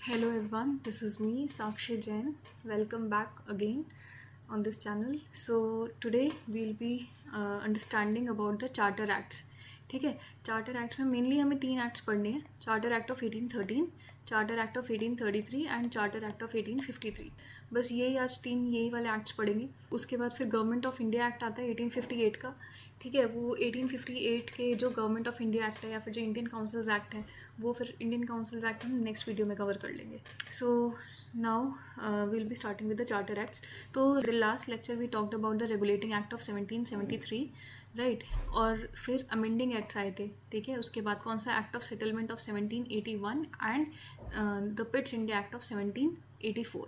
Hello everyone, this is me Sakshi Jain. Welcome back again on this channel. So today we'll be understanding about the Charter Acts. ठीक है, charter acts में mainly हमें 3 acts पढ़ने हैं. Charter act of 1813, charter act of 1833 and charter act of 1853. बस यही आज 3 यही वाले एक्ट्स पढ़ेंगे. उसके बाद फिर गवर्नमेंट ऑफ इंडिया एक्ट आता है 1858 का. ठीक है, वो 1858 के जो गवर्नमेंट ऑफ इंडिया एक्ट है या फिर जो इंडियन काउंसिल्स एक्ट है वो फिर इंडियन काउंसिल्स एक्ट हम नेक्स्ट वीडियो में कवर कर लेंगे. So now will be starting with the charter acts. तो the last lecture we talked about the regulating act of 1773, right. और फिर अमेंडिंग एक्ट्स आए थे. ठीक है, उसके बाद कौन सा act of settlement of 1781 and the Pitt's India act of 1784.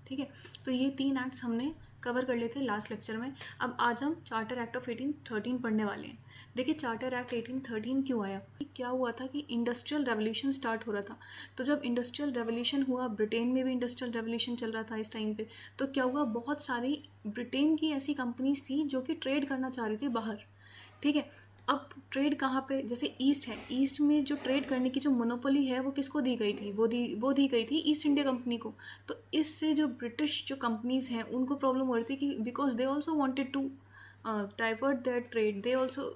ठीक है, तो ये 3 एक्ट्स हमने कवर कर लेते लास्ट लेक्चर में. अब आज हम चार्टर एक्ट ऑफ 1813 पढ़ने वाले हैं. देखिए चार्टर एक्ट 1813 क्यों आया. क्या हुआ था कि इंडस्ट्रियल रेवोल्यूशन स्टार्ट हो रहा था. तो जब इंडस्ट्रियल रेवोल्यूशन हुआ, ब्रिटेन में भी इंडस्ट्रियल रेवोल्यूशन चल रहा था इस टाइम पे. तो क्या हुआ, बहुत सारी ब्रिटेन की ऐसी कंपनीज थी जो कि ट्रेड करना चाह रही थी बाहर. ठीक है, अब ट्रेड कहाँ पे, जैसे ईस्ट है, ईस्ट में जो ट्रेड करने की जो मोनोपोली है वो किसको दी गई थी, वो दी गई थी ईस्ट इंडिया कंपनी को. तो इससे जो ब्रिटिश जो कंपनीज हैं उनको प्रॉब्लम हो रही थी कि because they also wanted to divert their trade, they also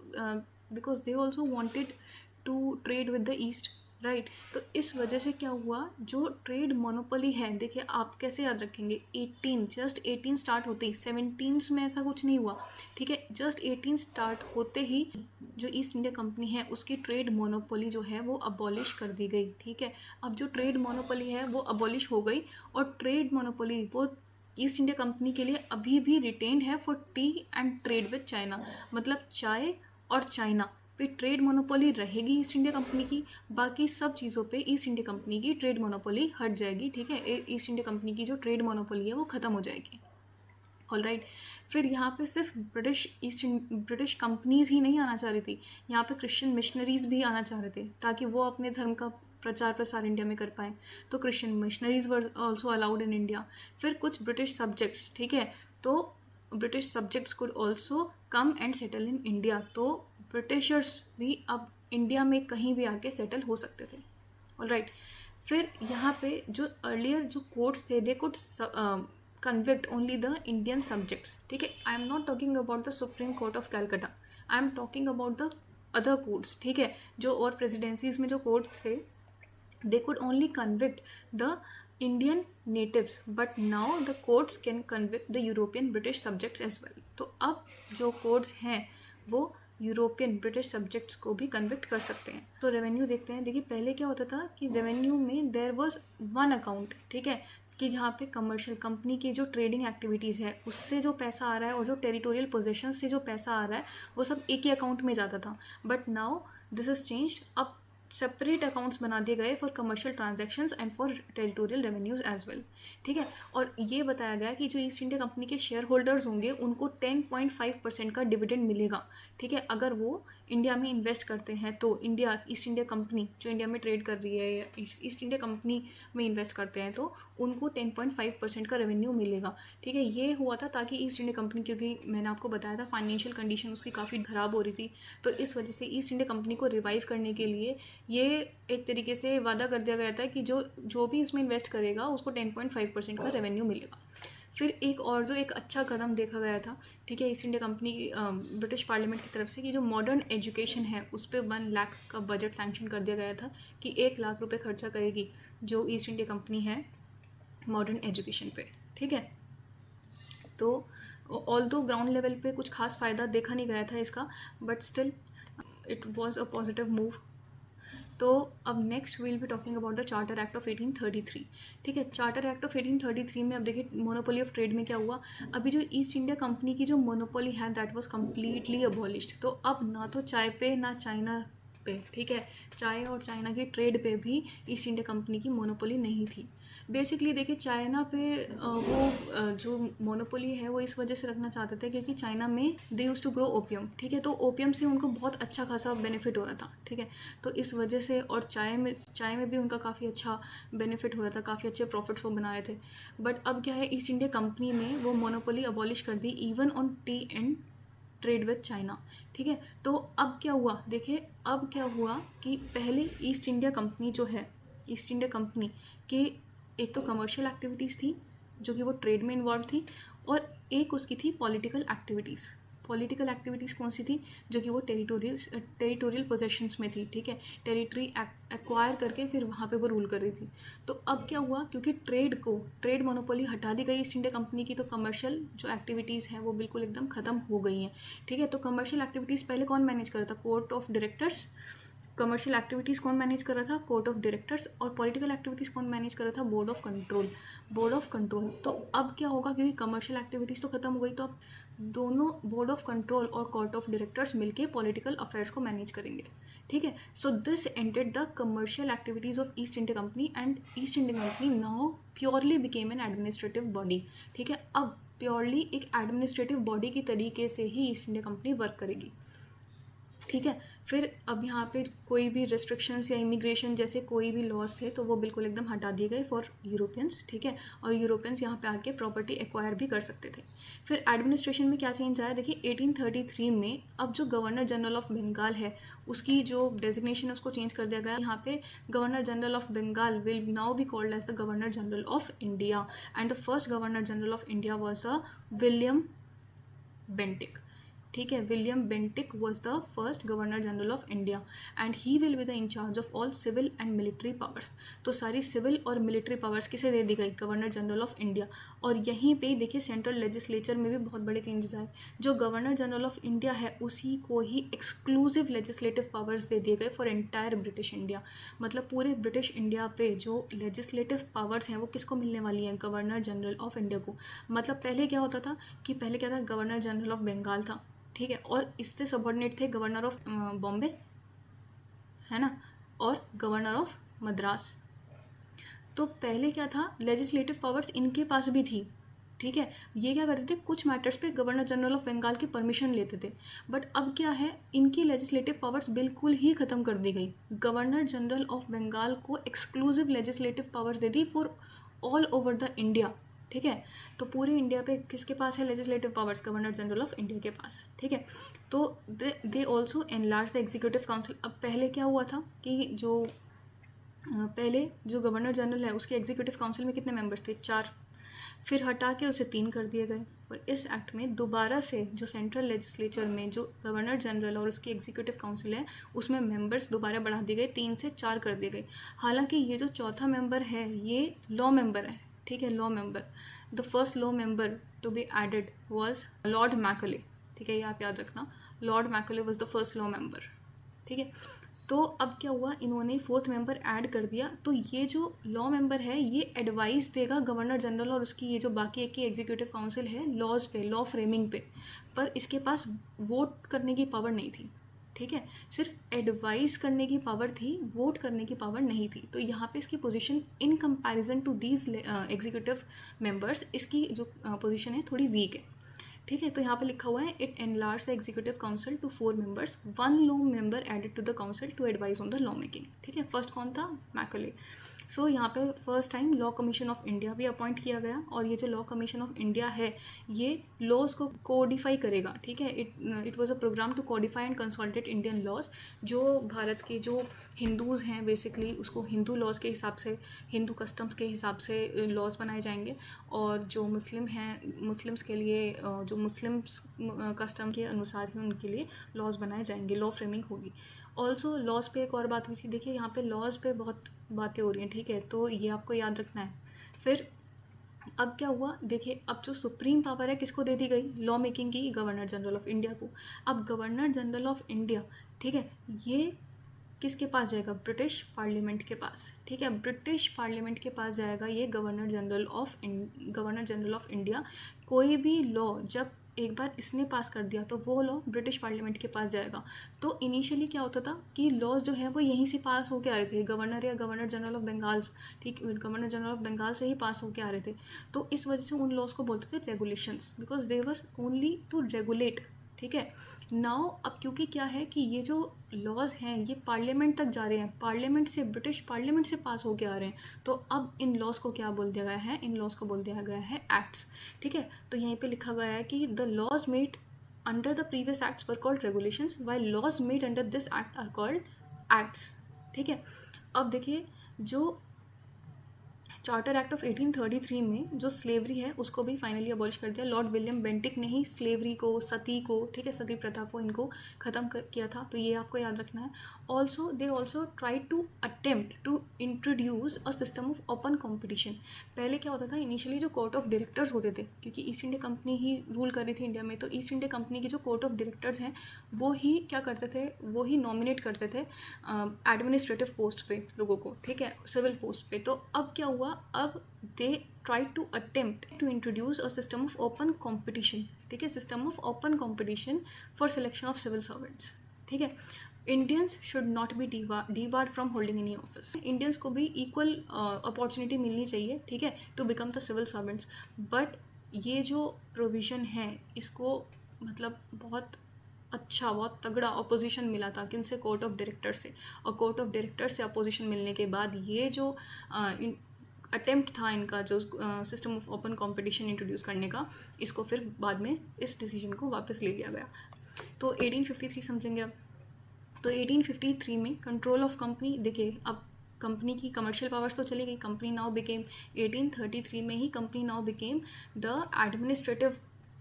because they also wanted to trade with the east, right. तो इस वजह से क्या हुआ, जो ट्रेड मोनोपोली है, देखिए आप कैसे याद रखेंगे, 18 जस्ट 18 स्टार्ट होते ही, 17 में ऐसा कुछ नहीं हुआ. ठीक है, जस्ट 18 स्टार्ट होते ही जो ईस्ट इंडिया कंपनी है उसकी ट्रेड मोनोपोली जो है वो अबॉलिश कर दी गई. ठीक है, अब जो ट्रेड मोनोपोली है वो अबॉलिश हो गई और ट्रेड मोनोपोली वो ईस्ट इंडिया कंपनी के लिए अभी भी रिटेन्ड है for T and trade with China. मतलब चाय और चाइना पे ट्रेड मोनोपोली रहेगी ईस्ट इंडिया कंपनी की. बाकी सब चीज़ों पे ईस्ट इंडिया कंपनी की ट्रेड मोनोपोली हट जाएगी. ठीक है, ईस्ट इंडिया कंपनी की जो ट्रेड मोनोपोली है वो ख़त्म हो जाएगी. All right. फिर यहाँ पे सिर्फ ब्रिटिश कंपनीज़ ही नहीं आना चाह रही थी, यहाँ पे क्रिश्चियन मिशनरीज़ भी आना चाह रहे थे ताकि वो अपने धर्म का प्रचार प्रसार इंडिया में कर पाएँ. तो Christian missionaries were also allowed in India. फिर कुछ ब्रिटिश सब्जेक्ट्स, ठीक है, तो British subjects could also come and settle in India. तो ब्रिटिशर्स भी अब इंडिया में कहीं भी आके सेटल हो सकते थे. All right. फिर यहाँ पे जो अर्लियर जो कोर्ट्स थे they could convict only the Indian subjects. ठीक है, I am not talking about the supreme court of Calcutta, I am talking about the other courts. ठीक है, जो और प्रेसिडेंसीज में जो कोर्ट्स थे they could only convict the Indian natives, but now the courts can convict the European British subjects as well. तो अब जो कोर्ट्स हैं वो यूरोपियन ब्रिटिश सब्जेक्ट्स को भी कन्विक्ट कर सकते हैं. तो रेवेन्यू देखते हैं. देखिए पहले क्या होता था कि रेवेन्यू में देयर वाज वन अकाउंट. ठीक है, कि जहाँ पे कमर्शियल कंपनी की जो ट्रेडिंग एक्टिविटीज़ है उससे जो पैसा आ रहा है और जो टेरिटोरियल पोजेशन से जो पैसा आ रहा है वो सब एक ही अकाउंट में जाता था. But now this is changed. अब सेपरेट अकाउंट्स बना दिए गए for commercial transactions and for territorial revenues as well. ठीक है, और ये बताया गया कि जो ईस्ट इंडिया कंपनी के शेयर होल्डर्स होंगे उनको 10.5% का डिविडेंड मिलेगा. ठीक है, अगर वो इंडिया में इन्वेस्ट करते हैं तो ईस्ट इंडिया कंपनी जो इंडिया में ट्रेड कर रही है या ईस्ट इंडिया कंपनी में इन्वेस्ट करते हैं तो उनको 10.5% का रेवेन्यू मिलेगा. ठीक है, ये हुआ था ताकि ईस्ट इंडिया कंपनी, क्योंकि मैंने आपको बताया था फाइनेंशियल कंडीशन उसकी काफ़ी ख़राब हो रही थी, तो इस वजह से ईस्ट इंडिया कंपनी को रिवाइव करने के लिए ये एक तरीके से वादा कर दिया गया था कि जो भी इसमें इन्वेस्ट करेगा उसको 10.5% का रेवेन्यू मिलेगा. फिर एक और जो एक अच्छा कदम देखा गया था, ठीक है, east India company British parliament की तरफ से कि जो मॉडर्न एजुकेशन है उस पर 1 लाख का बजट सैंक्शन कर दिया गया था कि 1 लाख रुपए खर्चा करेगी जो ईस्ट इंडिया कंपनी है मॉडर्न एजुकेशन पे. ठीक है, तो ऑल्दो ग्राउंड लेवल पे कुछ खास फ़ायदा देखा नहीं गया था इसका, but still it was a positive move. तो अब next will be talking about the charter act of 1833. ठीक है, चार्टर एक्ट ऑफ 1833 में अब देखिए मोनोपोली ऑफ ट्रेड में क्या हुआ. अभी जो ईस्ट इंडिया कंपनी की जो मोनोपोली है दैट वाज कम्प्लीटली अबॉलिश्ड. तो अब ना तो चाय पे ना चाइना पे, ठीक है, चाय और चाइना की ट्रेड पे भी ईस्ट इंडिया कंपनी की मोनोपोली नहीं थी. बेसिकली देखिए चाइना पे जो मोनोपोली है वो इस वजह से रखना चाहते थे क्योंकि चाइना में दे यूज टू ग्रो ओपियम. ठीक है, तो ओपियम से उनको बहुत अच्छा खासा बेनिफिट हो रहा था. ठीक है, तो इस वजह से, और चाय में भी उनका काफ़ी अच्छा बेनिफिट हो रहा था, काफ़ी अच्छे प्रॉफिट्स वो बना रहे थे. बट अब क्या है, ईस्ट इंडिया कंपनी ने वो मोनोपोली अबॉलिश कर दी even on tea and trade with China. ठीक है, तो अब क्या हुआ, देखिए अब क्या हुआ कि पहले ईस्ट इंडिया कंपनी जो है, ईस्ट इंडिया कंपनी के एक तो कमर्शियल एक्टिविटीज़ थी जो कि वो ट्रेड में इन्वॉल्व थी, और एक उसकी थी पॉलिटिकल एक्टिविटीज़। पॉलिटिकल एक्टिविटीज़ कौन सी थी? जो कि वो टेरिटोरियल पोजेशंस में थी, ठीक है, टेरिटरी एक्वायर करके फिर वहाँ पे वो रूल कर रही थी। तो अब क्या हुआ, क्योंकि ट्रेड मोनोपोली हटा दी गई ईस्ट इंडिया कंपनी की, तो कमर्शियल जो एक्टिविटीज़ हैं वो बिल्कुल एकदम ख़त्म हो गई हैं, ठीक है। तो कमर्शियल एक्टिविटीज़ पहले कौन मैनेज कर रहा था? Court of directors. Commercial activities कौन मैनेज कर रहा था? Court of directors. और पॉलिटिकल एक्टिविटीज़ कौन मैनेज कर रहा था? Board of control. तो अब क्या होगा, क्योंकि कमर्शियल एक्टिविटीज़ तो खत्म हो गई, तो अब दोनों बोर्ड ऑफ कंट्रोल और कोर्ट ऑफ डायरेक्टर्स मिलके पॉलिटिकल अफेयर्स को मैनेज करेंगे, ठीक है। So this ended the commercial activities of east India company, and east India company now purely became an administrative body, ठीक है। अब प्योरली एक एडमिनिस्ट्रेटिव बॉडी की तरीके से ही ईस्ट इंडिया कंपनी वर्क करेगी, ठीक है। फिर अब यहाँ पे कोई भी रिस्ट्रिक्शंस या इमिग्रेशन जैसे कोई भी लॉज थे तो वो बिल्कुल एकदम हटा दिए गए फॉर यूरोपियंस, ठीक है। और यूरोपियंस यहाँ पे आके प्रॉपर्टी एक्वायर भी कर सकते थे। फिर एडमिनिस्ट्रेशन में क्या चेंज आया, देखिए 1833 में अब जो गवर्नर जनरल ऑफ बंगाल है उसकी जो डेजिग्नेशन है उसको चेंज कर दिया गया। यहाँ पे governor general of Bengal will now be called as the governor general of India, and the first governor general of India was a William Bentinck, ठीक है। William Bentinck was the first governor general of India, and he will be the incharge of all civil and military powers. तो सारी civil और military powers किसे दे दी गई? Governor general of India. और यहीं पे देखिए सेंट्रल लेजिस्लेचर में भी बहुत बड़े चेंजेस आए। जो गवर्नर जनरल ऑफ इंडिया है उसी को ही एक्सक्लूसिव लेजिस्लेटिव पावर्स दे दिए गए फॉर एंटायर ब्रिटिश इंडिया। मतलब पूरे ब्रिटिश इंडिया पे जो लेजिस्लेटिव पावर्स हैं वो किसको मिलने वाली हैं? गवर्नर जनरल ऑफ इंडिया को। मतलब पहले क्या होता था कि पहले क्या था, गवर्नर जनरल ऑफ बंगाल था, ठीक है, और इससे सबऑर्डिनेट थे गवर्नर ऑफ बॉम्बे, है ना, और गवर्नर ऑफ मद्रास। तो पहले क्या था, लेजिस्लेटिव पावर्स इनके पास भी थी, ठीक है। ये क्या करते थे, कुछ मैटर्स पे गवर्नर जनरल ऑफ बंगाल की परमिशन लेते थे। बट अब क्या है, इनकी लेजिस्लेटिव पावर्स बिल्कुल ही ख़त्म कर दी गई। गवर्नर जनरल ऑफ बंगाल को exclusive legislative powers they the for all over the India, ठीक है। तो पूरे इंडिया पे किसके पास है legislative powers? Governor general of India के पास, ठीक है। तो they also enlarge the executive council. अब पहले क्या हुआ था कि जो पहले जो गवर्नर जनरल है उसके एग्जीक्यूटिव काउंसिल में कितने मेंबर्स थे? 4। फिर हटा के उसे 3 कर दिए गए। पर इस एक्ट में दोबारा से जो सेंट्रल लेजिस्लेचर में जो गवर्नर जनरल और उसकी एग्जीक्यूटिव काउंसिल है उसमें मेंबर्स दोबारा बढ़ा दिए गए, 3 से 4 कर दिए गए। हालांकि ये जो चौथा मेंबर है ये लॉ मेंबर है, ठीक है, law member. The first law member to be added was Lord Macaulay, ठीक है, ये आप याद रखना, Lord Macaulay was the first law member, ठीक है। तो अब क्या हुआ, इन्होंने 4th मेंबर ऐड कर दिया। तो ये जो लॉ मेंबर है ये एडवाइस देगा गवर्नर जनरल और उसकी ये जो बाकी एक की एग्जीक्यूटिव काउंसिल है लॉज पे, लॉ फ्रेमिंग पे, पर इसके पास वोट करने की पावर नहीं थी, ठीक है। सिर्फ एडवाइस करने की पावर थी, वोट करने की पावर नहीं थी। तो यहाँ पे इसकी position in comparison to these executive members, इसकी जो पोजीशन है थोड़ी वीक है, ठीक है। तो यहाँ पे लिखा हुआ है it enlarge the executive council to 4 members, 1 law member added to the council to advise on the law making, ठीक है। फर्स्ट कौन था? मैकले। सो यहाँ पे first time law commission of India भी अपॉइंट किया गया, और ये जो लॉ कमीशन ऑफ इंडिया है ये लॉज को कोडिफाई करेगा, ठीक है। It was a program to codify and consolidate Indian laws. जो भारत के जो हिंदूज़ हैं बेसिकली उसको हिंदू लॉज के हिसाब से, हिंदू कस्टम्स के हिसाब से लॉज बनाए जाएंगे, और जो मुस्लिम हैं मुस्लिम्स के लिए जो मुस्लिम्स कस्टम के अनुसार ही उनके लिए लॉज बनाए जाएंगे, लॉ फ्रेमिंग होगी। ऑल्सो लॉज पे एक और बात हुई थी, देखिए यहाँ पे लॉज पे बहुत बातें हो रही हैं, ठीक है, तो ये आपको याद रखना है। फिर अब क्या हुआ, देखिए अब जो सुप्रीम पावर है किसको दे दी गई? लॉ मेकिंग की, गवर्नर जनरल ऑफ इंडिया को। अब गवर्नर जनरल ऑफ इंडिया, ठीक है, ये किसके पास जाएगा? ब्रिटिश पार्लियामेंट के पास, ठीक है, ब्रिटिश पार्लियामेंट के पास जाएगा ये गवर्नर जनरल ऑफ इंडिया। कोई भी लॉ जब एक बार इसने पास कर दिया तो वो लॉ ब्रिटिश पार्लियामेंट के पास जाएगा। तो इनिशियली क्या होता था कि लॉज जो है वो यहीं से पास होके आ रहे थे, गवर्नर या गवर्नर जनरल ऑफ बंगाल, ठीक, गवर्नर जनरल ऑफ बंगाल से ही पास होके आ रहे थे। तो इस वजह से उन लॉज को बोलते थे regulations, because they were only to regulate, ठीक है। नाउ अब क्योंकि क्या है कि ये जो लॉज हैं ये पार्लियामेंट तक जा रहे हैं, पार्लियामेंट से, ब्रिटिश पार्लियामेंट से पास होके आ रहे हैं, तो अब इन लॉज को क्या बोल दिया गया है? इन लॉज को बोल दिया गया है एक्ट्स, ठीक है। तो यहीं पे लिखा गया है कि the laws made under the previous acts were called regulations, while laws made under this act are called acts, ठीक है। अब देखिए जो चार्टर एक्ट ऑफ 1833 में जो स्लेवरी है उसको भी फाइनली अबॉलिश कर दिया। लॉर्ड विलियम बेंटिक ने ही स्लेवरी को, सती को, ठीक है, सती प्रथा को, इनको ख़त्म किया था, तो ये आपको याद रखना है। Also they also try to attempt to introduce a system of open competition. पहले क्या होता था, इनिशियली जो कोर्ट ऑफ डायरेक्टर्स होते थे, क्योंकि ईस्ट इंडिया कंपनी ही रूल कर रही थी इंडिया में, तो ईस्ट इंडिया कंपनी के जो कोर्ट ऑफ डायरेक्टर्स हैं वो ही क्या करते थे, वो ही नॉमिनेट करते थे एडमिनिस्ट्रेटिव पोस्ट पे लोगों को, ठीक है, सिविल पोस्ट पे। तो अब क्या हुआ, अब they try to attempt to introduce a system of open competition, ठीक है, system of open competition for selection of civil servants, ठीक है। Indians should not be debarred from holding any office. Indians को भी इक्वल अपॉर्चुनिटी मिलनी चाहिए, ठीक है, to become the civil servants. But ये जो प्रोविज़न है इसको मतलब बहुत अच्छा, बहुत तगड़ा अपोजिशन मिला था, किन से, कोर्ट ऑफ डायरेक्टर से। और कोर्ट ऑफ डायरेक्टर से अपोजिशन मिलने के बाद ये जो अटेम्प्ट था इनका, जो system of open competition introduce करने का, इसको फिर बाद में इस डिसीजन को वापस ले लिया गया। तो 1853 समझेंगे अब। तो 1853 में कंट्रोल ऑफ कंपनी, देखिए अब कंपनी की कमर्शियल पावर्स तो चली गई, कंपनी नाउ बिकेम, 1833 में ही company now became the administrative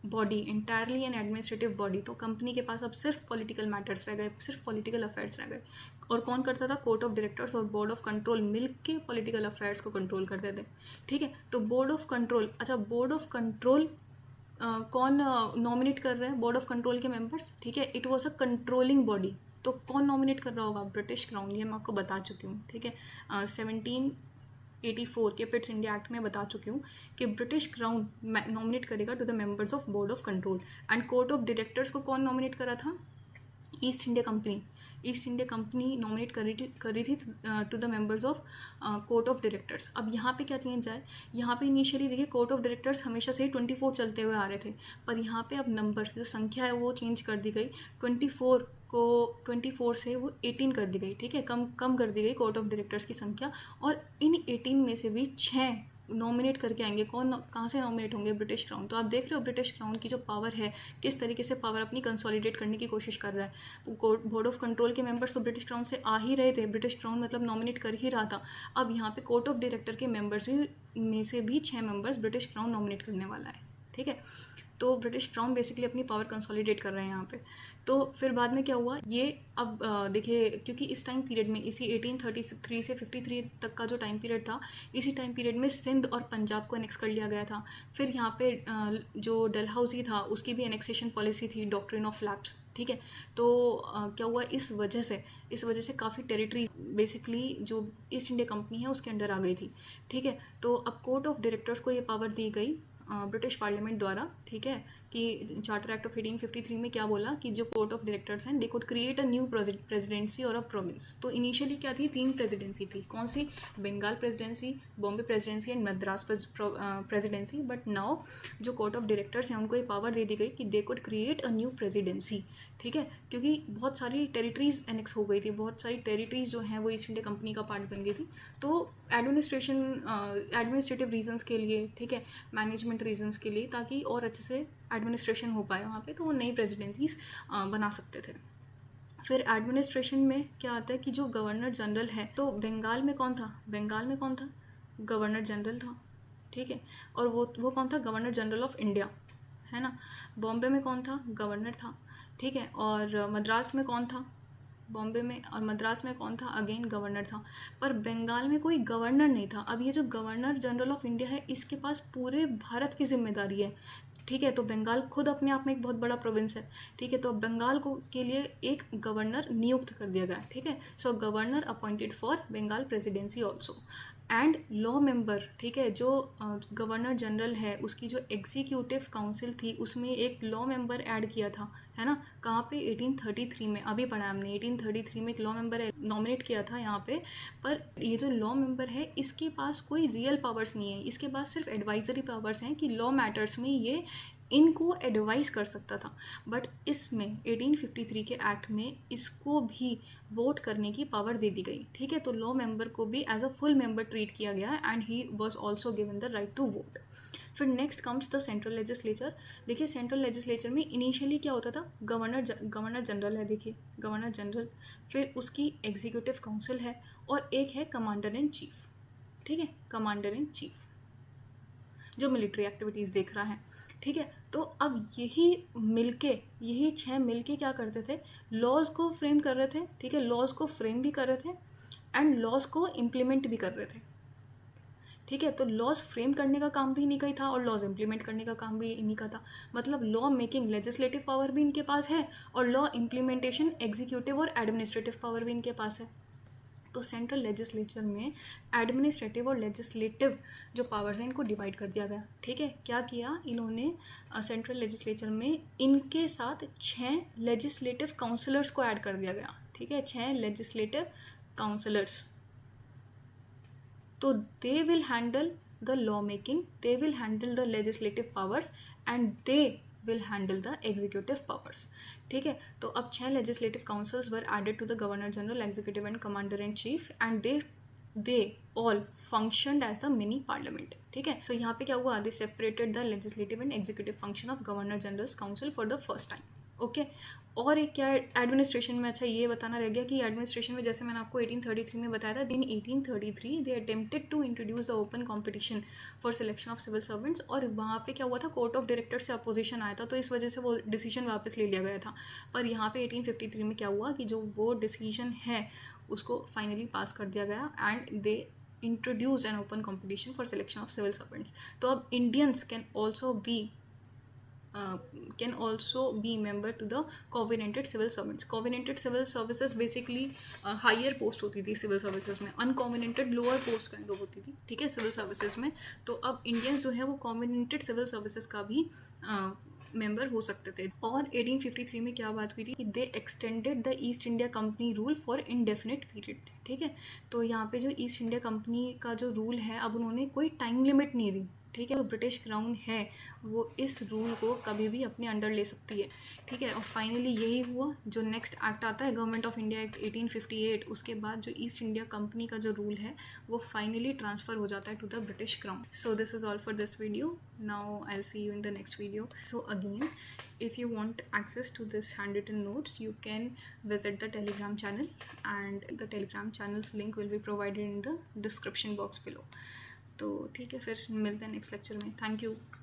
body, entirely an administrative body. तो कंपनी के पास अब सिर्फ पॉलिटिकल मैटर्स रह गए, सिर्फ पॉलिटिकल अफेयर्स रह गए। और कौन करता था, कोर्ट ऑफ डायरेक्टर्स और बोर्ड ऑफ कंट्रोल मिल के पॉलिटिकल अफेयर्स को कंट्रोल करते थे, ठीक है। तो बोर्ड ऑफ कंट्रोल, अच्छा बोर्ड ऑफ कंट्रोल कौन नॉमिनेट कर रहे हैं, बोर्ड ऑफ कंट्रोल के मेंबर्स, ठीक है। It was a controlling body, तो कौन नॉमिनेट कर रहा होगा, ब्रिटिश क्राउन, ये मैं आपको बता चुकी हूँ, ठीक है। 1784 के पिट्स इंडिया एक्ट में बता चुकी हूँ कि ब्रिटिश क्राउन नॉमिनेट करेगा to the members of board of control. And court of directors को कौन नॉमिनेट करा था, East India Company. East India Company nominate कर रही थी to the members of court of directors. अब यहाँ पे क्या चेंज आए, यहाँ पे इनिशियली देखिए कोर्ट ऑफ डायरेक्टर्स हमेशा से ही 24 चलते हुए आ रहे थे, पर यहाँ पे अब नंबर, जो संख्या है वो चेंज कर दी गई, 24 से वो 18 कर दी गई, ठीक है, कम कर दी गई कोर्ट ऑफ डायरेक्टर्स की संख्या। और इन 18 में से भी 6 नॉमिनेट करके आएंगे। कौन, कहाँ से नॉमिनेट होंगे, ब्रिटिश क्राउन। तो आप देख रहे हो ब्रिटिश क्राउन की जो पावर है, किस तरीके से पावर अपनी कंसोलिडेट करने की कोशिश कर रहा है। बोर्ड ऑफ कंट्रोल के मेंबर्स तो ब्रिटिश क्राउन से आ ही रहे थे, ब्रिटिश क्राउन मतलब नॉमिनेट कर ही रहा था। अब यहाँ पे कोर्ट ऑफ डायरेक्टर के मेंबर्स भी में से भी 6 मेंबर्स ब्रिटिश क्राउन नॉमिनेट करने वाला है, ठीक है। तो ब्रिटिश क्राउन बेसिकली अपनी पावर कंसोलिडेट कर रहे हैं यहाँ पे। तो फिर बाद में क्या हुआ, ये अब देखिए, क्योंकि इस टाइम पीरियड में, इसी 1833 से 53 तक का जो टाइम पीरियड था, इसी टाइम पीरियड में सिंध और पंजाब को एनेक्स कर लिया गया था। फिर यहाँ पे जो डलहौजी था उसकी भी एनेक्सेशन पॉलिसी थी, डॉक्ट्रिन ऑफ लैप्स, ठीक है। तो क्या हुआ, इस वजह से काफ़ी टेरिटरी बेसिकली जो ईस्ट इंडिया कंपनी है उसके अंडर आ गई थी, ठीक है। तो अब कोर्ट ऑफ डायरेक्टर्स को ये पावर दी गई ब्रिटिश पार्लियामेंट द्वारा, ठीक है, कि चार्टर एक्ट ऑफ 1853 में क्या बोला कि जो कोर्ट ऑफ डायरेक्टर्स हैं, दे could create a new presidency और अ प्रोविंस। तो इनिशियली क्या थी, 3 प्रेसिडेंसी थी, कौन सी, Bengal presidency, Bombay presidency and Madras presidency. But now जो कोर्ट ऑफ डायरेक्टर्स हैं उनको ये पावर दे दी गई कि they could create a new presidency, ठीक है, क्योंकि बहुत सारी टेरिटरीज एनेक्स हो गई थी, बहुत सारी टेरिटरीज जो हैं वो ईस्ट इंडिया कंपनी का पार्ट बन गई थी। तो एडमिनिस्ट्रेटिव रीजंस के लिए, ठीक है, मैनेजमेंट रीजंस के लिए, ताकि और अच्छे से एडमिनिस्ट्रेशन हो पाए वहाँ पे, तो वो नई प्रेसिडेंसीज बना सकते थे। फिर एडमिनिस्ट्रेशन में क्या आता है कि जो गवर्नर जनरल है, तो बंगाल में कौन था, गवर्नर जनरल था, ठीक है। और वो कौन था, गवर्नर जनरल ऑफ इंडिया, है ना। बॉम्बे में कौन था, गवर्नर था, ठीक है। और मद्रास में कौन था, बॉम्बे में और मद्रास में कौन था, अगेन गवर्नर था। पर बंगाल में कोई गवर्नर नहीं था। अब ये जो गवर्नर जनरल ऑफ इंडिया है, इसके पास पूरे भारत की जिम्मेदारी है, ठीक है। तो बंगाल खुद अपने आप में एक बहुत बड़ा प्रोविंस है, ठीक है। तो बंगाल को के लिए एक गवर्नर नियुक्त कर दिया गया, ठीक है। So governor appointed for Bengal presidency also. And law member, ठीक है, जो गवर्नर जनरल है उसकी जो एग्जीक्यूटिव काउंसिल थी उसमें एक लॉ मेंबर ऐड किया था, है ना। कहाँ पे, 1833 में, अभी पढ़ा हमने, 1833 में एक लॉ मेंबर नॉमिनेट किया था यहाँ पे। पर ये जो लॉ मेंबर है इसके पास कोई रियल पावर्स नहीं है, इसके पास सिर्फ एडवाइजरी पावर्स हैं कि लॉ मैटर्स में ये इनको एडवाइस कर सकता था। बट इसमें 1853 के एक्ट में इसको भी वोट करने की पावर दे दी गई, ठीक है। तो लॉ मेंबर को भी as a full member treat किया गया and he was also given the right to vote. फिर next comes the central legislature. देखिए सेंट्रल लेजिस्लेचर में इनिशियली क्या होता था, गवर्नर जनरल है, देखिए गवर्नर जनरल, फिर उसकी एग्जीक्यूटिव काउंसिल है, और एक है कमांडर इन चीफ, ठीक है, कमांडर इन चीफ जो मिलिट्री एक्टिविटीज़ देख रहा है, ठीक है। तो अब यही 6 मिलके क्या करते थे, लॉज को फ्रेम कर रहे थे, ठीक है, लॉज को फ्रेम भी कर रहे थे एंड लॉज को इम्प्लीमेंट भी कर रहे थे, ठीक है। तो लॉज फ्रेम करने का काम भी इन्हीं का ही था और लॉज इम्प्लीमेंट करने का काम भी इन्हीं का था, मतलब लॉ मेकिंग लेजिस्लेटिव पावर भी इनके पास है और लॉ इम्प्लीमेंटेशन एग्जीक्यूटिव और एडमिनिस्ट्रेटिव पावर भी इनके पास है। तो सेंट्रल लेजिस्लेचर में एडमिनिस्ट्रेटिव और लेजिस्लेटिव जो पावर्स हैं इनको डिवाइड कर दिया गया, ठीक है। क्या किया इन्होंने, सेंट्रल लेजिस्लेचर में इनके साथ 6 लेजिस्लेटिव काउंसलर्स को ऐड कर दिया गया, ठीक है, 6 लेजिस्लेटिव काउंसलर्स। तो they will handle the law making, they will handle the legislative powers and they will handle the executive powers, ठीक है। तो अब 6 legislative councils were added to the governor general, executive and commander in chief and they all functioned as the mini parliament, ठीक है। तो यहाँ पे क्या हुआ, they separated the legislative and executive function of governor general's council for the first time, okay. और एक क्या एडमिनिस्ट्रेशन में, अच्छा ये बताना रह गया कि एडमिनिस्ट्रेशन में जैसे मैंने आपको 1833 में बताया था, in 1833 they attempted to introduce the open competition for selection of civil servants, और वहाँ पे क्या हुआ था, कोर्ट ऑफ डायरेक्टर से अपोजिशन आया था, तो इस वजह से वो डिसीजन वापस ले लिया गया था। पर यहाँ पे 1853 में क्या हुआ कि जो वो डिसीजन है उसको फाइनली पास कर दिया गया and they introduce an open competition for selection of civil servants. तो अब Indians can also be member to the covenanted civil servants. Covenanted civil services basically higher post होती थी सिविल सर्विसेज में, uncovenanted lower post kind of होती थी, ठीक है, civil services में। तो अब इंडियंस जो है वो कॉवेनेंटेड सिविल सर्विसेज का भी मेंबर हो सकते थे। और 1853 में क्या बात हुई थी, they extended the east India company rule for indefinite period, ठीक है। तो यहाँ पे जो ईस्ट इंडिया कंपनी का जो रूल है, अब उन्होंने कोई टाइम लिमिट नहीं दी, ठीक है। जो ब्रिटिश क्राउन है वो इस रूल को कभी भी अपने अंडर ले सकती है, ठीक है। और फाइनली यही हुआ, जो नेक्स्ट एक्ट आता है गवर्नमेंट ऑफ इंडिया एक्ट 1858, उसके बाद जो ईस्ट इंडिया कंपनी का जो रूल है वो फाइनली ट्रांसफ़र हो जाता है to the British crown. So this is all for this video, now I will see you in the next video. So again, if you want access to this handwritten notes, you can visit the Telegram channel, and the Telegram channel's link will be provided in the description box below. तो ठीक है, फिर मिलते हैं next lecture में। Thank you.